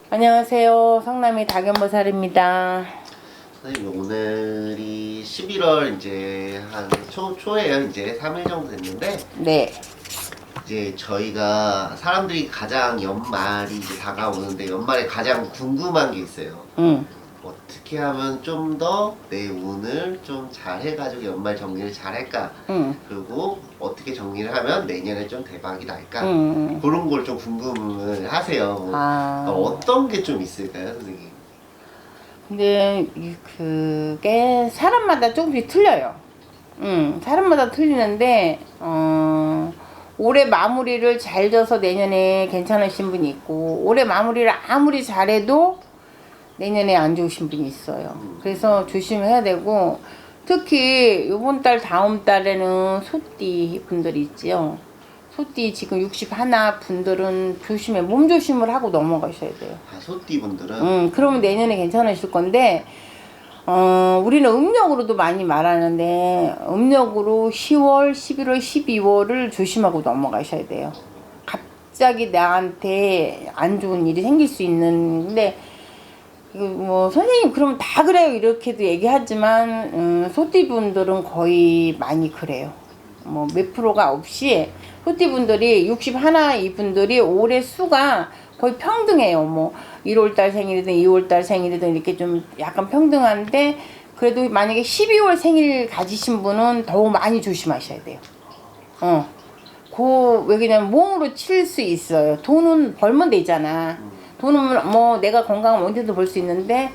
안녕하세요. 성남의 박연보살입니다. 선생님, 오늘이 11월 이제 한 초에요. 이제 3일 정도 됐는데, 네. 이제 저희가 사람들이 가장 연말이 이제 다가오는데 연말에 가장 궁금한 게 있어요. 어떻게 하면 좀 더 내 운을 좀 잘 해가지고 연말 정리를 잘 할까? 그리고 어떻게 정리를 하면 내년에 좀 대박이 날까? 그런 걸 좀 궁금을 하세요. 그러니까 어떤 게 좀 있을까요, 선생님? 근데 그게 사람마다 조금씩 틀려요. 사람마다 틀리는데 올해 마무리를 잘 져서 내년에 괜찮으신 분이 있고, 올해 마무리를 아무리 잘해도 내년에 안 좋으신 분이 있어요. 그래서 조심해야 되고, 특히 이번 달 다음 달에는 소띠 분들이 있지요. 소띠 지금 61 분들은 조심해, 몸 조심을 하고 넘어가셔야 돼요. 소띠 분들은? 그러면 내년에 괜찮으실 건데, 우리는 음력으로도 많이 말하는데, 음력으로 10월, 11월, 12월을 조심하고 넘어가셔야 돼요. 갑자기 나한테 안 좋은 일이 생길 수 있는데, 뭐 선생님 그러면 다 그래요 이렇게도 얘기하지만 소띠분들은 거의 많이 그래요. 뭐 몇 프로가 없이 소띠분들이 61 이분들이 올해 수가 거의 평등해요. 뭐 1월달 생일이든 2월달 생일이든 이렇게 좀 약간 평등한데, 그래도 만약에 12월 생일 가지신 분은 더욱 많이 조심하셔야 돼요. 왜냐면 몸으로 칠 수 있어요. 돈은 벌면 되잖아. 돈은 뭐 내가 건강하면 언제든 벌 수 있는데,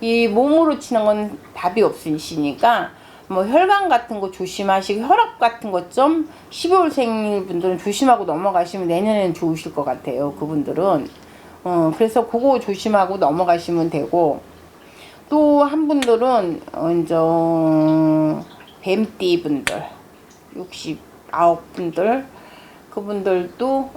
이 몸으로 치는 건 답이 없으시니까 뭐 혈관 같은 거 조심하시고, 혈압 같은 것 좀 12월 생일 분들은 조심하고 넘어가시면 내년에는 좋으실 것 같아요. 그분들은 그래서 그거 조심하고 넘어가시면 되고, 또 한 분들은 이제 뱀띠 분들 69 분들, 그분들도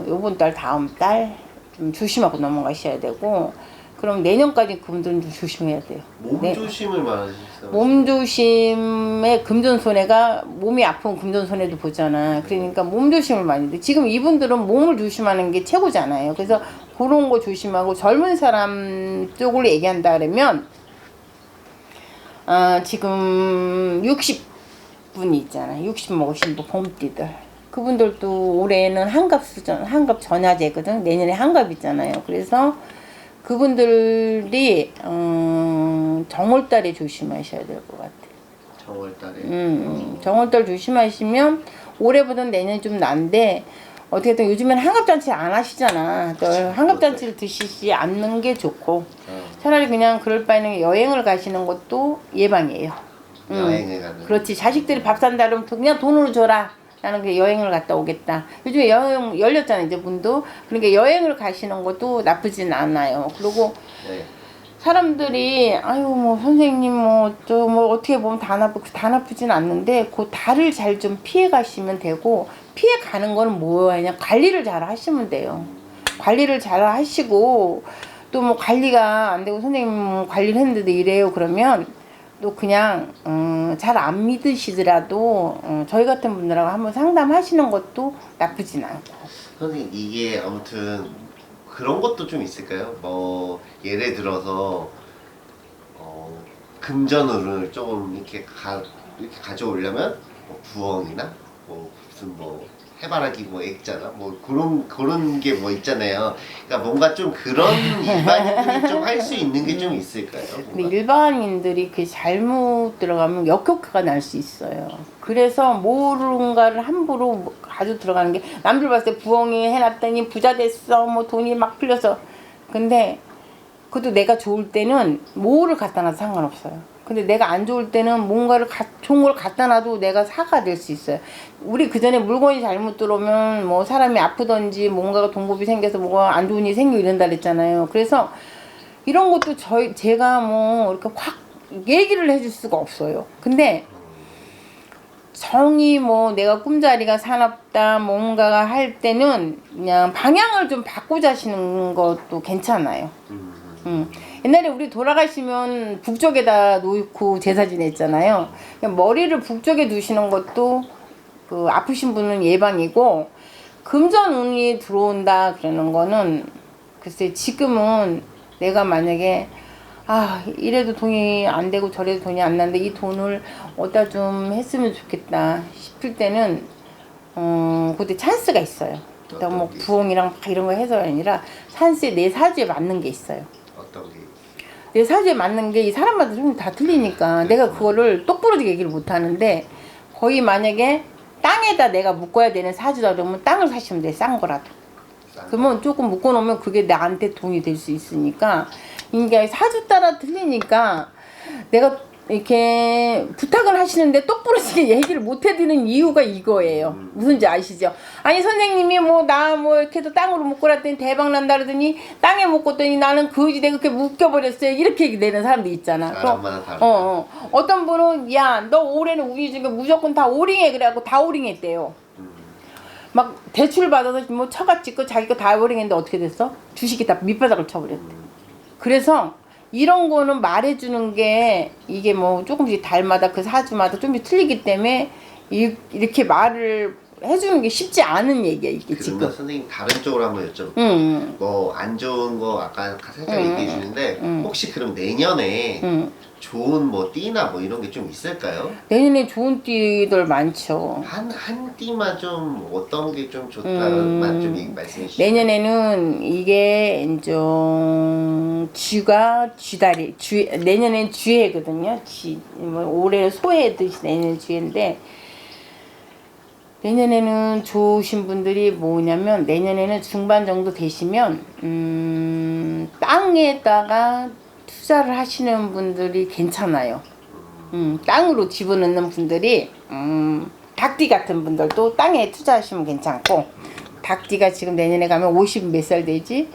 요번 달 다음 달 좀 조심하고 넘어가셔야 되고, 그럼 내년까지 그분들은 좀 조심해야 돼요. 몸 조심을 말하셨어요. 몸 조심에 금전손해가, 몸이 아프면 금전손해도 보잖아. 그러니까 몸 조심을 많이 돼. 지금 이분들은 몸을 조심하는 게 최고잖아요. 그래서 그런 거 조심하고, 젊은 사람 쪽으로 얘기한다 그러면 지금 60분이 있잖아. 60 먹으신 분, 봄띠들. 그분들도 올해는 한갑 전야제거든. 내년에 한갑 있잖아요. 그래서 그분들이 정월달에 조심하셔야 될 것 같아요. 정월달에? 정월달 조심하시면 올해보다는 내년이 좀 난데, 어떻게든 요즘엔 한갑잔치 안 하시잖아. 또 한갑잔치를 드시지 않는 게 좋고, 차라리 그냥 그럴 바에는 여행을 가시는 것도 예방이에요. 여행을 가는. 그렇지. 자식들이 밥 산다 그러면 그냥 돈으로 줘라. 나는 그냥 여행을 갔다 오겠다. 요즘에 여행 열렸잖아, 이제 문도. 그러니까 여행을 가시는 것도 나쁘진 않아요. 그리고 사람들이 아유 뭐 선생님 뭐 어떻게 보면 다 나쁘진 않는데, 그 달을 잘 좀 피해 가시면 되고, 피해 가는 거는 뭐냐, 관리를 잘 하시면 돼요. 관리를 잘 하시고, 또 뭐 관리가 안 되고 선생님 관리를 했는데도 이래요 그러면 또 그냥 잘 안 믿으시더라도 저희 같은 분들하고 한번 상담하시는 것도 나쁘진 않고. 선생님, 이게 아무튼 그런 것도 좀 있을까요? 뭐 예를 들어서 금전운을 조금 이렇게 가져오려면 뭐 부엉이나 뭐 무슨 뭐 해바라기 뭐 액자나 뭐 그런 게 뭐 있잖아요. 그러니까 뭔가 좀 그런 일반인들이 좀 할 수 있는 게 좀 있을까요? 근데 일반인들이 그 잘못 들어가면 역효과가 날 수 있어요. 그래서 뭔가를 함부로 가지고 들어가는 게, 남들 봤을 때 부엉이 해놨더니 부자 됐어, 뭐 돈이 막 풀려서. 근데 그것도 내가 좋을 때는 뭐를 갖다 놔도 상관없어요. 근데 내가 안 좋을 때는 뭔가를 좋은 걸 갖다 놔도 내가 사가 될 수 있어요. 우리 그 전에 물건이 잘못 들어오면 뭐 사람이 아프던지 뭔가가 동급이 생겨서 뭐가 안 좋은 일이 생기고 이런다 그랬잖아요. 그래서 이런 것도 제가 뭐 이렇게 확 얘기를 해줄 수가 없어요. 근데 정이 뭐 내가 꿈자리가 사납다 뭔가가 할 때는 그냥 방향을 좀 바꾸자시는 것도 괜찮아요. 옛날에 우리 돌아가시면 북쪽에다 놓고 제사 지냈잖아요. 그냥 머리를 북쪽에 두시는 것도 그 아프신 분은 예방이고 금전운이 들어온다 그러는 거는 글쎄 지금은 내가 만약에 이래도 돈이 안 되고 저래도 돈이 안 나는데 이 돈을 어디다 좀 했으면 좋겠다 싶을 때는 그때 찬스가 있어요. 그러니까 뭐 부엉이랑 막 이런 거 해서 아니라 찬스에 내 사주에 맞는 게 있어요. 어떤 게? 내 사주에 맞는 게 이 사람마다 좀 다 틀리니까 내가 그거를 똑부러지게 얘기를 못 하는데 거의 만약에 땅에다 내가 묶어야 되는 사주다 그러면 땅을 사시면 돼. 싼 거라도. 그러면 조금 묶어놓으면 그게 나한테 돈이 될 수 있으니까 이게 사주 따라 틀리니까 내가 이렇게 부탁을 하시는데 똑부러지게 얘기를 못 해드리는 이유가 이거예요. 무슨지 아시죠? 아니 선생님이 나 이렇게도 땅으로 묶어놨더니 대박 난다 그러더니 땅에 묶었더니 나는 거지대 그렇게 묶여버렸어요. 이렇게 내는 사람도 있잖아. 사람마다 다르다. 어떤 분은 야 너 올해는 우리 중에 무조건 다 오링해 그래갖고 다 오링했대요. 막 대출 받아서 뭐 처가 찍고 자기 거 다 오링했는데 어떻게 됐어? 주식이 다 밑바닥을 쳐버렸대. 그래서 이런 거는 말해주는 게 이게 뭐 조금씩 달마다 그 사주마다 좀 틀리기 때문에 이렇게 말을 해주는 게 쉽지 않은 얘기야 이게 지금. 그러면 선생님 다른 쪽으로 한번 여쭤볼게요. 뭐 안 좋은 거 아까 살짝 얘기해 주는데 혹시 그럼 내년에 좋은 뭐 띠나 뭐 이런 게 좀 있을까요? 내년에 좋은 띠들 많죠. 한 띠만 좀 어떤 게 좀 좋다만 좀 말씀해 주시죠. 내년에는 이게 이제 내년엔 쥐해거든요. 뭐 올해 소해듯이 내년 쥐해인데 내년에는 좋으신 분들이 뭐냐면 내년에는 중반 정도 되시면 땅에다가 투자를 하시는 분들이 괜찮아요. 땅으로 집어넣는 분들이 닭띠 같은 분들도 땅에 투자하시면 괜찮고 닭띠가 지금 내년에 가면 50 몇 살 되지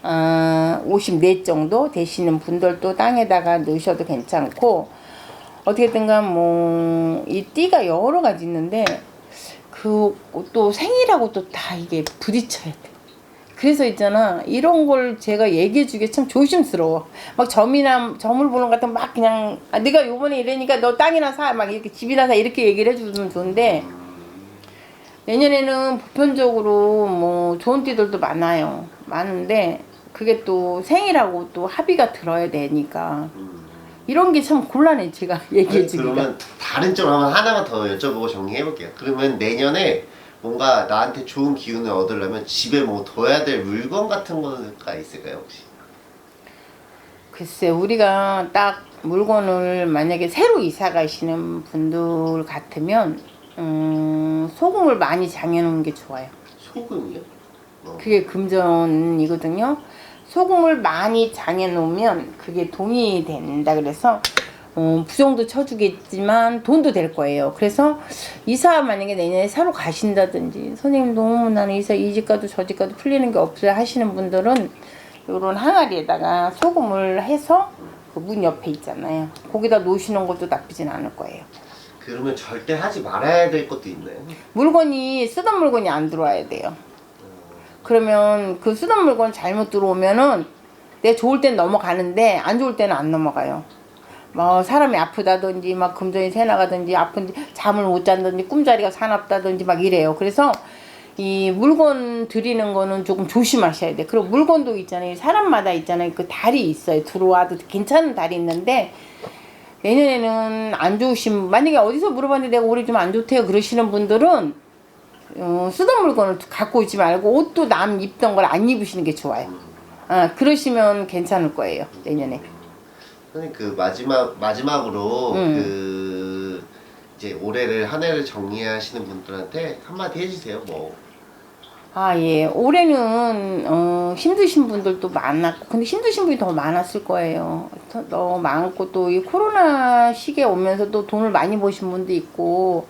54 정도 되시는 분들도 땅에다가 넣으셔도 괜찮고 어떻게든가 뭐 이 띠가 여러 가지 있는데 그 또 생일하고 또 다 이게 부딪혀야 돼. 그래서 있잖아 이런 걸 제가 얘기해 주기 참 조심스러워. 막 점을 보는 것 같으면 막 그냥 네가 요번에 이러니까 너 땅이나 사 막 이렇게 집이나 사 이렇게 얘기를 해주면 좋은데 내년에는 보편적으로 뭐 좋은 띠들도 많은데 그게 또 생일하고 또 합의가 들어야 되니까 이런 게 참 곤란해 제가 얘기해 주기가. 그러면 다른 쪽으로 한번 하나만 더 여쭤보고 정리해 볼게요. 그러면 내년에 뭔가 나한테 좋은 기운을 얻으려면 집에 뭐 둬야 될 물건 같은 거가 있을까요 혹시? 글쎄 우리가 딱 물건을 만약에 새로 이사 가시는 분들 같으면 소금을 많이 장해 놓은 게 좋아요. 소금이요? 그게 금전이거든요. 소금을 많이 장해 놓으면 그게 돈이 된다 그래서 부정도 쳐주겠지만 돈도 될 거예요. 그래서 이사 만약에 내년에 사러 가신다든지 선생님 너무 나는 이사 이 집 가도 저 집 가도 풀리는 게 없어요 하시는 분들은 요런 항아리에다가 소금을 해서 그 문 옆에 있잖아요. 거기다 놓으시는 것도 나쁘진 않을 거예요. 그러면 절대 하지 말아야 될 것도 있나요? 물건이 쓰던 물건이 안 들어와야 돼요. 그러면 그 쓰던 물건 잘못 들어오면은 내 좋을 땐 넘어가는데 안 좋을 때는 안 넘어가요. 뭐 사람이 아프다든지 막 금전이 새 나가든지 아픈지 잠을 못 잔다든지 꿈자리가 사납다든지 막 이래요. 그래서 이 물건 드리는 거는 조금 조심하셔야 돼. 그리고 물건도 있잖아요. 사람마다 있잖아요. 그 달이 있어요. 들어와도 괜찮은 달이 있는데 내년에는 안 좋으신 만약에 어디서 물어봤는데 내가 올해 좀 안 좋대요 그러시는 분들은 쓰던 물건을 갖고 오지 말고 옷도 남 입던 걸 안 입으시는 게 좋아요. 그러시면 괜찮을 거예요 내년에. 선생님 그 마지막으로 그 이제 올해를 한 해를 정리하시는 분들한테 한마디 해주세요. 뭐. 예. 올해는 힘드신 분들도 많았고 근데 힘드신 분이 더 많았을 거예요. 더 많고 또 이 코로나 시기에 오면서도 돈을 많이 버신 분도 있고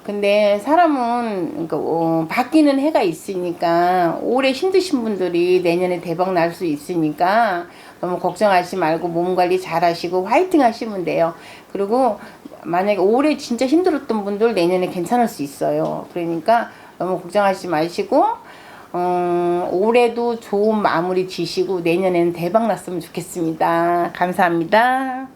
근데 사람은 그러니까 바뀌는 해가 있으니까 올해 힘드신 분들이 내년에 대박 날 수 있으니까 너무 걱정하지 말고 몸 관리 잘 하시고 화이팅 하시면 돼요. 그리고 만약에 올해 진짜 힘들었던 분들 내년에 괜찮을 수 있어요. 그러니까 너무 걱정하지 마시고 올해도 좋은 마무리 지시고 내년에는 대박 났으면 좋겠습니다. 감사합니다.